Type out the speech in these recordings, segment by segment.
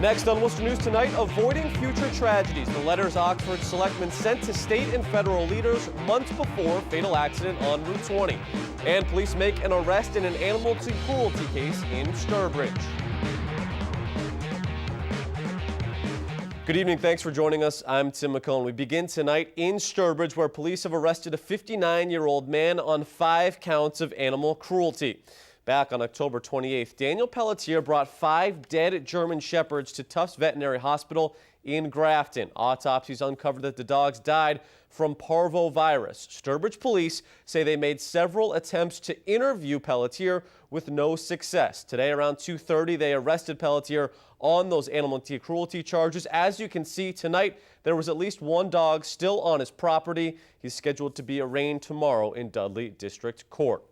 Next on Worcester News Tonight, avoiding future tragedies. The letters Oxford Selectmen sent to state and federal leaders months before fatal accident on Route 20. And police make an arrest in an animal cruelty case in Sturbridge. Good evening. Thanks for joining us. I'm Tim McCone. We begin tonight in Sturbridge, where police have arrested a 59-year-old man on 5 counts of animal cruelty. Back on October 28th, Daniel Pelletier brought 5 dead German Shepherds to Tufts Veterinary Hospital in Grafton. Autopsies uncovered that the dogs died from parvovirus. Sturbridge police say they made several attempts to interview Pelletier with no success. Today around 2:30, they arrested Pelletier on those animal cruelty charges. As you can see tonight, there was at least 1 dog still on his property. He's scheduled to be arraigned tomorrow in Dudley District Court.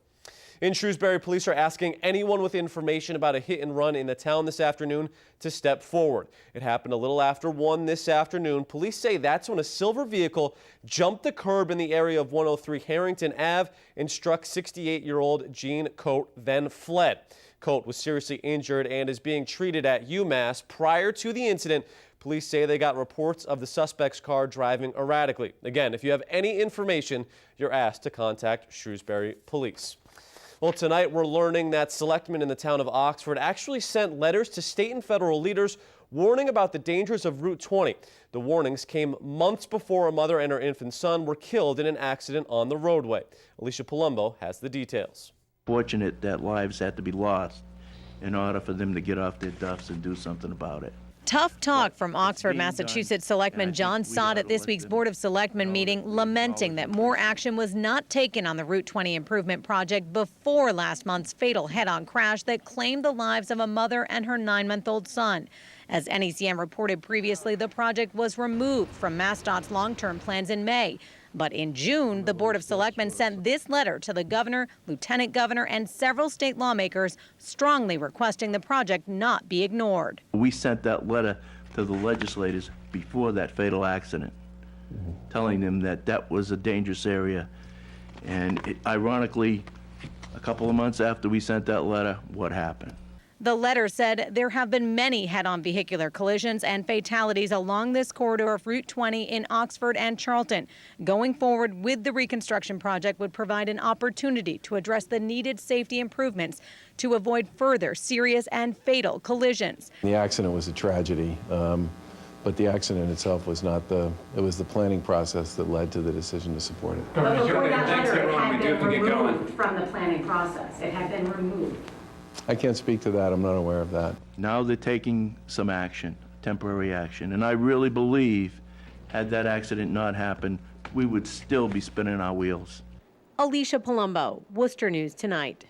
In Shrewsbury, police are asking anyone with information about a hit and run in the town this afternoon to step forward. It happened a little after 1 this afternoon. Police say that's when a silver vehicle jumped the curb in the area of 103 Harrington Ave and struck 68-year-old Jean Coate, then fled. Coate was seriously injured and is being treated at UMass. Prior to the incident, police say they got reports of the suspect's car driving erratically. Again, if you have any information, you're asked to contact Shrewsbury Police. Well, tonight we're learning that selectmen in the town of Oxford actually sent letters to state and federal leaders warning about the dangers of Route 20. The warnings came months before a mother and her infant son were killed in an accident on the roadway. Alicia Palumbo has the details. Fortunate that lives had to be lost in order for them to get off their duffs and do something about it. Tough talk from Oxford, Massachusetts Selectman John Sott at this week's Board of Selectmen meeting, lamenting that more action was not taken on the Route 20 improvement project before last month's fatal head-on crash that claimed the lives of a mother and her 9-month-old son. As NECM reported previously, the project was removed from MassDOT's long-term plans in May. But in June, the Board of Selectmen sent this letter to the governor, lieutenant governor, and several state lawmakers, strongly requesting the project not be ignored. We sent that letter to the legislators before that fatal accident, telling them that that was a dangerous area. And ironically, a couple of months after we sent that letter, what happened? The letter said there have been many head-on vehicular collisions and fatalities along this corridor of Route 20 in Oxford and Charlton. Going forward with the reconstruction project would provide an opportunity to address the needed safety improvements to avoid further serious and fatal collisions. The accident was a tragedy, but the accident itself was not it was the planning process that led to the decision to support it. But before that letter, it had been removed from the planning process. It had been removed. I can't speak to that. I'm not aware of that. Now they're taking some action, temporary action, and I really believe had that accident not happened, we would still be spinning our wheels. Alicia Palumbo, Worcester News Tonight.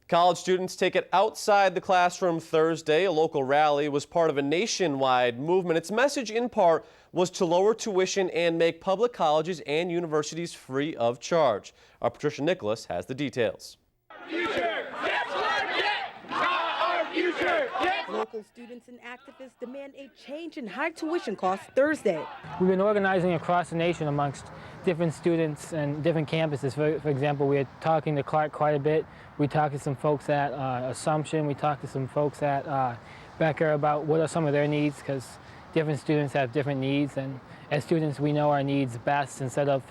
College students take it outside the classroom Thursday. A local rally was part of a nationwide movement. Its message, in part, was to lower tuition and make public colleges and universities free of charge. Our Patricia Nicholas has the details. Local students and activists demand a change in high tuition costs Thursday. We've been organizing across the nation amongst different students and different campuses. For example, we are talking to Clark quite a bit. We talked to some folks at Assumption. We talked to some folks at Becker about what are some of their needs, because different students have different needs, and as students we know our needs best. Instead of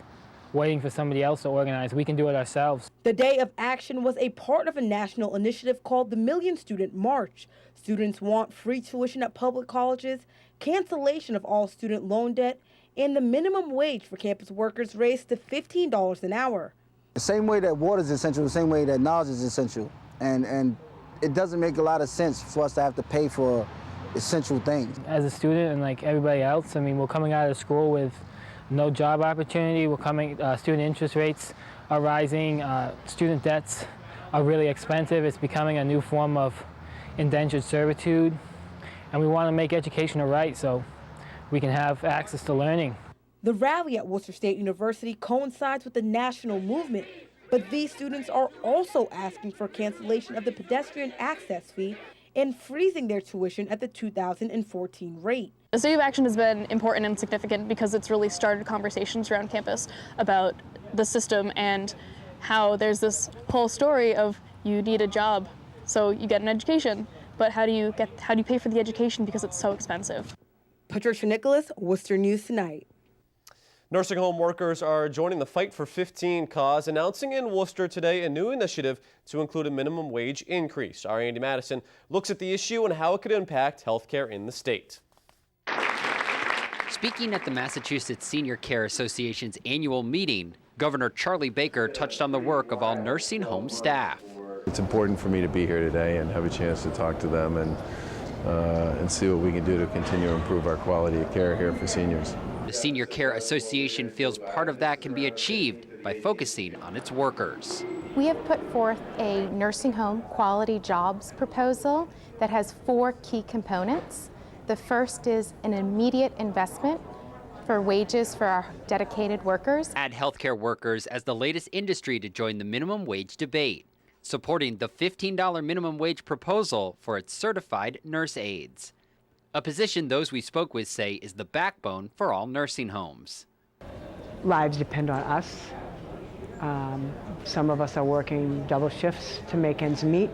waiting for somebody else to organize, we can do it ourselves. The day of action was a part of a national initiative called the Million Student March. Students want free tuition at public colleges, cancellation of all student loan debt, and the minimum wage for campus workers raised to $15 an hour. The same way that water is essential, the same way that knowledge is essential. And it doesn't make a lot of sense for us to have to pay for essential things. As a student and like everybody else, I mean, we're coming out of school with no job opportunity. Student interest rates are rising. Student debts are really expensive. It's becoming a new form of indentured servitude. And we want to make education a right so we can have access to learning. The rally at Worcester State University coincides with the national movement, but these students are also asking for cancellation of the pedestrian access fee and freezing their tuition at the 2014 rate. The City of Action has been important and significant because it's really started conversations around campus about the system and how there's this whole story of you need a job so you get an education. But how do you pay for the education because it's so expensive? Patricia Nicholas, Worcester News Tonight. Nursing home workers are joining the Fight for 15 cause, announcing in Worcester today a new initiative to include a minimum wage increase. Our Andy Madison looks at the issue and how it could impact healthcare in the state. Speaking at the Massachusetts Senior Care Association's annual meeting, Governor Charlie Baker touched on the work of all nursing home staff. It's important for me to be here today and have a chance to talk to them and see what we can do to continue to improve our quality of care here for seniors. The Senior Care Association feels part of that can be achieved by focusing on its workers. We have put forth a nursing home quality jobs proposal that has 4 key components. The first is an immediate investment for wages for our dedicated workers. Add healthcare workers as the latest industry to join the minimum wage debate, supporting the $15 minimum wage proposal for its certified nurse aides. A position those we spoke with say is the backbone for all nursing homes. Lives depend on us. Some of us are working double shifts to make ends meet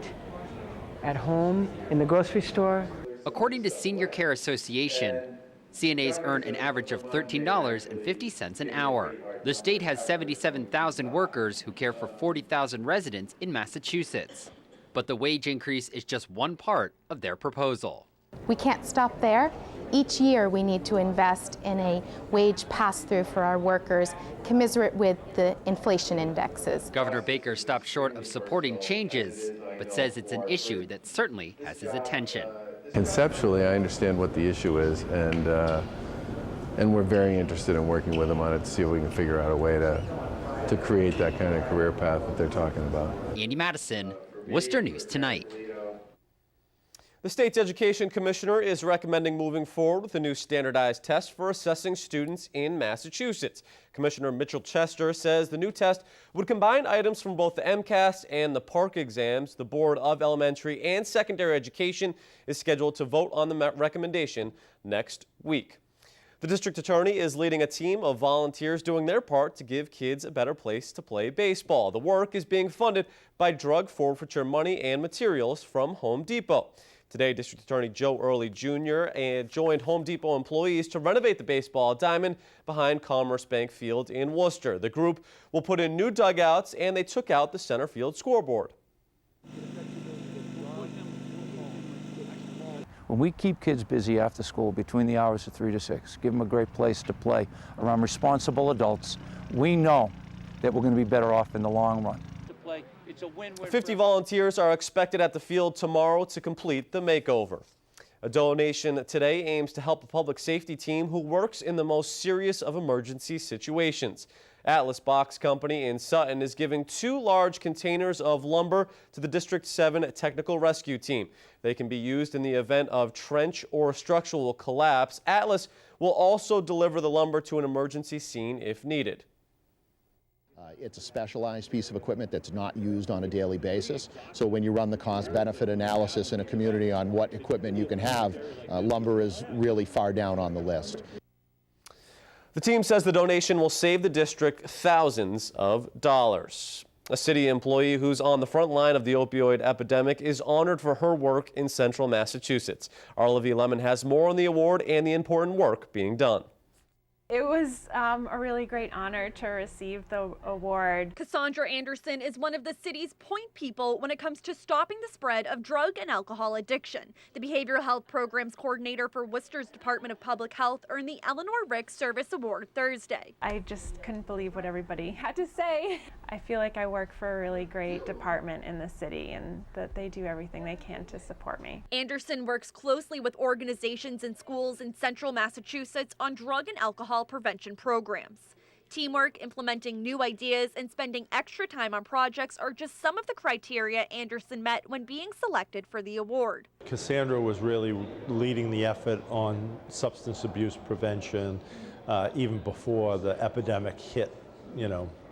at home, in the grocery store. According to Senior Care Association, CNAs earn an average of $13.50 an hour. The state has 77,000 workers who care for 40,000 residents in Massachusetts. But the wage increase is just one part of their proposal. We can't stop there. Each year we need to invest in a wage pass-through for our workers, commiserate with the inflation indexes. Governor Baker stopped short of supporting changes, but says it's an issue that certainly has his attention. Conceptually, I understand what the issue is, and we're very interested in working with them on it to see if we can figure out a way to create that kind of career path that they're talking about. Andy Madison, Worcester News Tonight. The state's education commissioner is recommending moving forward with a new standardized test for assessing students in Massachusetts. Commissioner Mitchell Chester says the new test would combine items from both the MCAS and the PARCC exams. The Board of Elementary and Secondary Education is scheduled to vote on the recommendation next week. The district attorney is leading a team of volunteers doing their part to give kids a better place to play baseball. The work is being funded by drug forfeiture money and materials from Home Depot. Today, District Attorney Joe Early Jr. joined Home Depot employees to renovate the baseball diamond behind Commerce Bank Field in Worcester. The group will put in new dugouts, and they took out the center field scoreboard. When we keep kids busy after school between the hours of 3 to 6, give them a great place to play around responsible adults, we know that we're going to be better off in the long run. 50 volunteers are expected at the field tomorrow to complete the makeover. A donation today aims to help a public safety team who works in the most serious of emergency situations. Atlas Box Company in Sutton is giving 2 large containers of lumber to the District 7 Technical Rescue Team. They can be used in the event of trench or structural collapse. Atlas will also deliver the lumber to an emergency scene if needed. It's a specialized piece of equipment that's not used on a daily basis. So when you run the cost-benefit analysis in a community on what equipment you can have, lumber is really far down on the list. The team says the donation will save the district thousands of dollars. A city employee who's on the front line of the opioid epidemic is honored for her work in central Massachusetts. Arla V. Lemon has more on the award and the important work being done. It was a really great honor to receive the award. Cassandra Anderson is one of the city's point people when it comes to stopping the spread of drug and alcohol addiction. The Behavioral Health Programs Coordinator for Worcester's Department of Public Health earned the Eleanor Ricks Service Award Thursday. I just couldn't believe what everybody had to say. I feel like I work for a really great department in the city and that they do everything they can to support me. Anderson works closely with organizations and schools in central Massachusetts on drug and alcohol prevention programs. Teamwork, implementing new ideas, and spending extra time on projects are just some of the criteria Anderson met when being selected for the award. Cassandra was really leading the effort on substance abuse prevention even before the epidemic hit,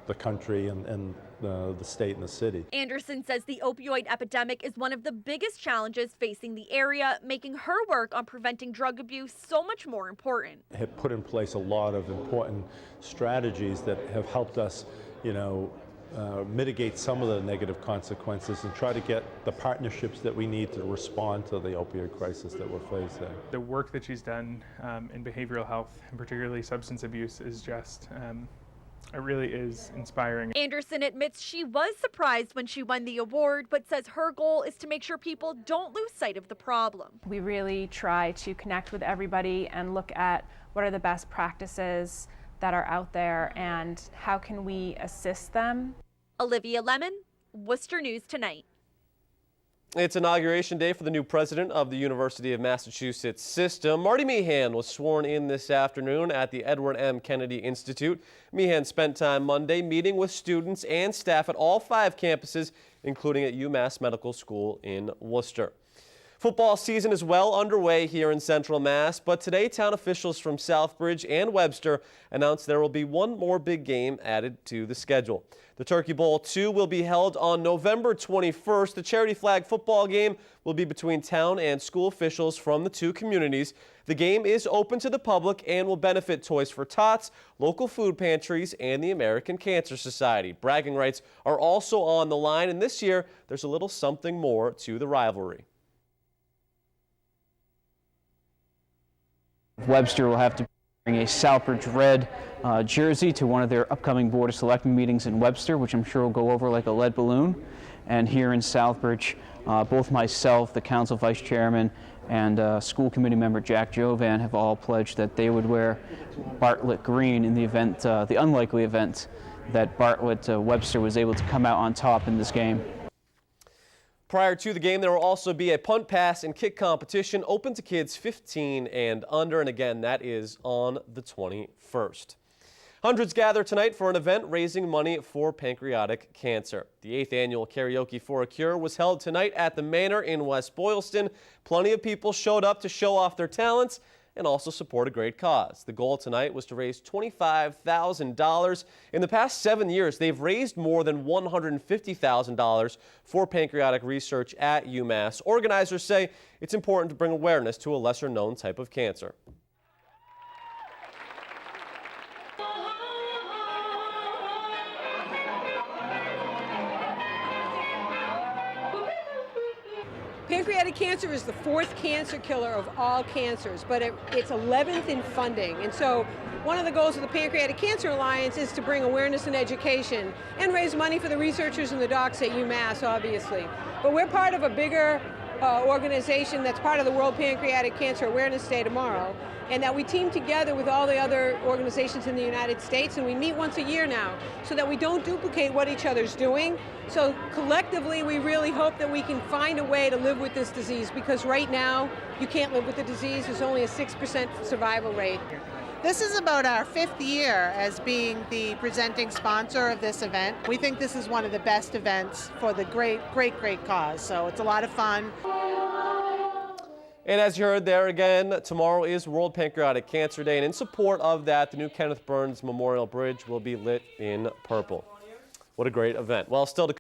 the country and the state and the city. Anderson says the opioid epidemic is one of the biggest challenges facing the area, making her work on preventing drug abuse so much more important. Have put in place a lot of important strategies that have helped us, mitigate some of the negative consequences and try to get the partnerships that we need to respond to the opioid crisis that we're facing. The work that she's done in behavioral health, and particularly substance abuse, is just, it really is inspiring. Anderson admits she was surprised when she won the award, but says her goal is to make sure people don't lose sight of the problem. We really try to connect with everybody and look at what are the best practices that are out there and how can we assist them. Olivia Lemon, Worcester News Tonight. It's inauguration day for the new president of the University of Massachusetts system. Marty Meehan was sworn in this afternoon at the Edward M. Kennedy Institute. Meehan spent time Monday meeting with students and staff at all 5 campuses, including at UMass Medical School in Worcester. Football season is well underway here in Central Mass, but today town officials from Southbridge and Webster announced there will be one more big game added to the schedule. The Turkey Bowl 2 will be held on November 21st. The charity flag football game will be between town and school officials from the 2 communities. The game is open to the public and will benefit Toys for Tots, local food pantries, and the American Cancer Society. Bragging rights are also on the line, and this year there's a little something more to the rivalry. Webster will have to bring a Southbridge red jersey to one of their upcoming Board of Selectmen meetings in Webster, which I'm sure will go over like a lead balloon. And here in Southbridge, both myself, the council vice chairman, and school committee member Jack Jovan have all pledged that they would wear Bartlett green in the event, the unlikely event that Bartlett Webster was able to come out on top in this game. Prior to the game, there will also be a punt, pass, and kick competition open to kids 15 and under, and again, that is on the 21st. Hundreds gather tonight for an event raising money for pancreatic cancer. The 8th annual Karaoke for a Cure was held tonight at the Manor in West Boylston. Plenty of people showed up to show off their talents and also support a great cause. The goal tonight was to raise $25,000. In the past 7 years, they've raised more than $150,000 for pancreatic research at UMass. Organizers say it's important to bring awareness to a lesser-known type of cancer. Pancreatic cancer is the 4th cancer killer of all cancers, but it's 11th in funding. And so one of the goals of the Pancreatic Cancer Alliance is to bring awareness and education and raise money for the researchers and the docs at UMass, obviously. But we're part of a bigger organization that's part of the World Pancreatic Cancer Awareness Day tomorrow, and that we team together with all the other organizations in the United States, and we meet once a year now so that we don't duplicate what each other's doing. So collectively, we really hope that we can find a way to live with this disease, because right now you can't live with the disease. There's only a 6% survival rate. This is about our 5th year as being the presenting sponsor of this event. We think this is one of the best events for the great cause, so it's a lot of fun. And as you heard there again, tomorrow is World Pancreatic Cancer Day, and in support of that, the new Kenneth Burns Memorial Bridge will be lit in purple. What a great event. Well, still to